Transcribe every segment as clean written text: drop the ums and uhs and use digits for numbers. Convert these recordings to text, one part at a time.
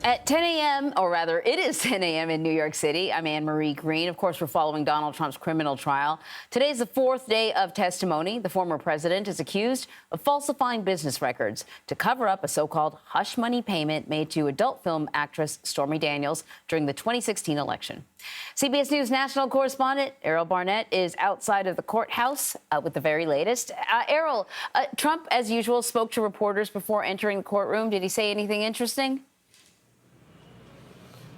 At 10 a.m., or rather, it is 10 a.m. in New York City. I'm Anne-Marie Green. Of course, we're following Donald Trump's criminal trial. Today's the fourth day of testimony. The former president is accused of falsifying business records to cover up a so-called hush money payment made to adult film actress Stormy Daniels during the 2016 election. CBS News national correspondent Errol Barnett is outside of the courthouse with the very latest. Errol, Trump, as usual, spoke to reporters before entering the courtroom. Did he say anything interesting?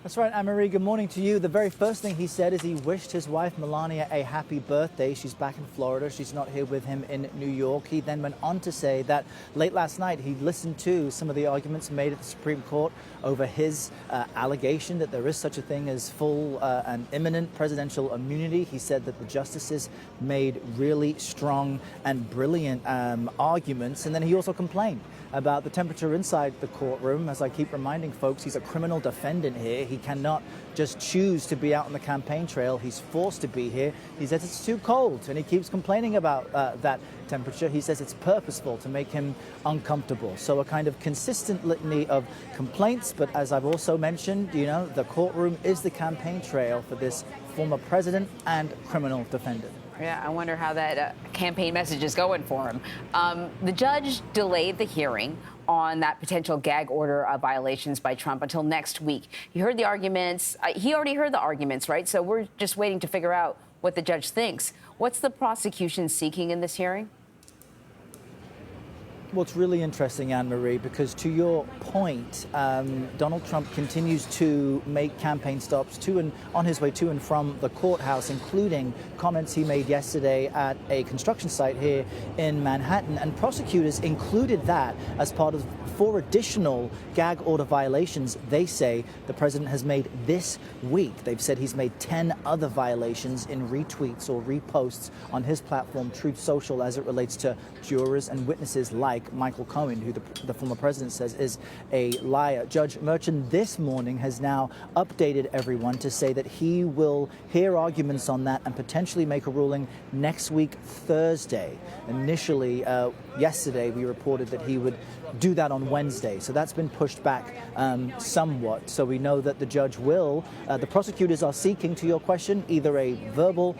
That's right, Anne-Marie. Good morning to you. The very first thing he said is he wished his wife, Melania, a happy birthday. She's back in Florida. She's not here with him in New York. He then went on to say that late last night he listened to some of the arguments made at the Supreme Court over his allegation that there is such a thing as full and imminent presidential immunity. He said that the justices made really strong and brilliant arguments. And then he also complained about the temperature inside the courtroom. As I keep reminding folks, he's a criminal defendant here. He cannot just choose to be out on the campaign trail. He's forced to be here. He says it's too cold, and he keeps complaining about that temperature. He says it's purposeful to make him uncomfortable. So a kind of consistent litany of complaints. But as I've also mentioned, you know, the courtroom is the campaign trail for this former president and criminal defendant. Yeah, I wonder how that campaign message is going for him. The judge delayed the hearing on that potential gag order of violations by Trump until next week. You heard the arguments. He already heard the arguments, right? So we're just waiting to figure out what the judge thinks. What's the prosecution seeking in this hearing? Well, it's really interesting, Anne-Marie, because to your point, Donald Trump continues to make campaign stops on his way to and from the courthouse, including comments he made yesterday at a construction site here in Manhattan. And prosecutors included that as part of 4 additional gag order violations they say the president has made this week. They've said he's made 10 other violations in retweets or reposts on his platform, Truth Social, as it relates to jurors and witnesses like Michael Cohen, who the former president says is a liar. Judge Merchan this morning has now updated everyone to say that he will hear arguments on that and potentially make a ruling next week, Thursday. Initially, yesterday, we reported that he would do that on Wednesday. So that's been pushed back somewhat. So we know that the judge will. The prosecutors are seeking, to your question, either a verbal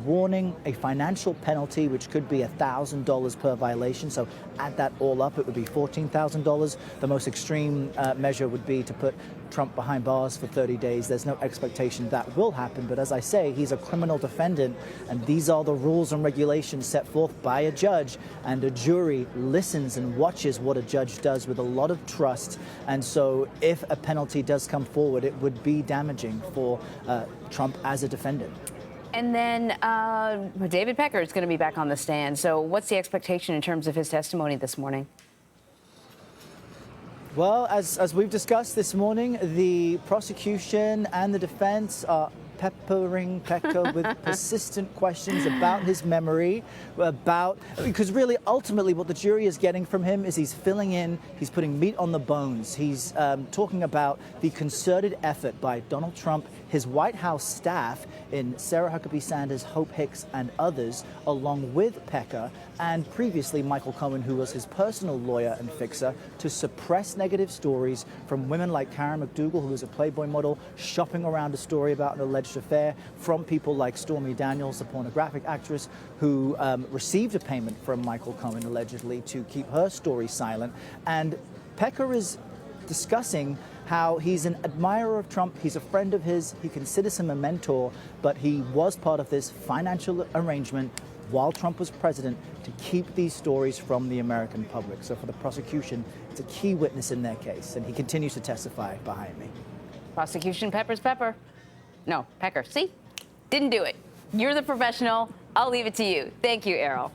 warning, a financial penalty, which could be $1,000 per violation. So add that all up, it would be $14,000. The most extreme measure would be to put Trump behind bars for 30 days. There's no expectation that will happen. But as I say, he's a criminal defendant, and these are the rules and regulations set forth by a judge, and a jury listens and watches what a judge does with a lot of trust. And so if a penalty does come forward, it would be damaging for Trump as a defendant. And then David Pecker is going to be back on the stand. So what's the expectation in terms of his testimony this morning? Well, as we've discussed this morning, the prosecution and the defense are peppering Pecker with persistent questions about his memory, because really, ultimately, what the jury is getting from him is he's filling in, he's putting meat on the bones. He's talking about the concerted effort by Donald Trump, his White House staff, in Sarah Huckabee Sanders, Hope Hicks, and others, along with Pecker, and previously Michael Cohen, who was his personal lawyer and fixer, to suppress negative stories from women like Karen McDougal, who was a Playboy model, shopping around a story about an alleged affair, from people like Stormy Daniels, the pornographic actress, who received a payment from Michael Cohen, allegedly, to keep her story silent. And Pecker is discussing how he's an admirer of Trump, he's a friend of his, he considers him a mentor, but he was part of this financial arrangement while Trump was president to keep these stories from the American public. So for the prosecution, it's a key witness in their case, and he continues to testify behind me. Prosecution peppers pepper. No, Pecker. See? Didn't do it. You're the professional. I'll leave it to you. Thank you, Errol.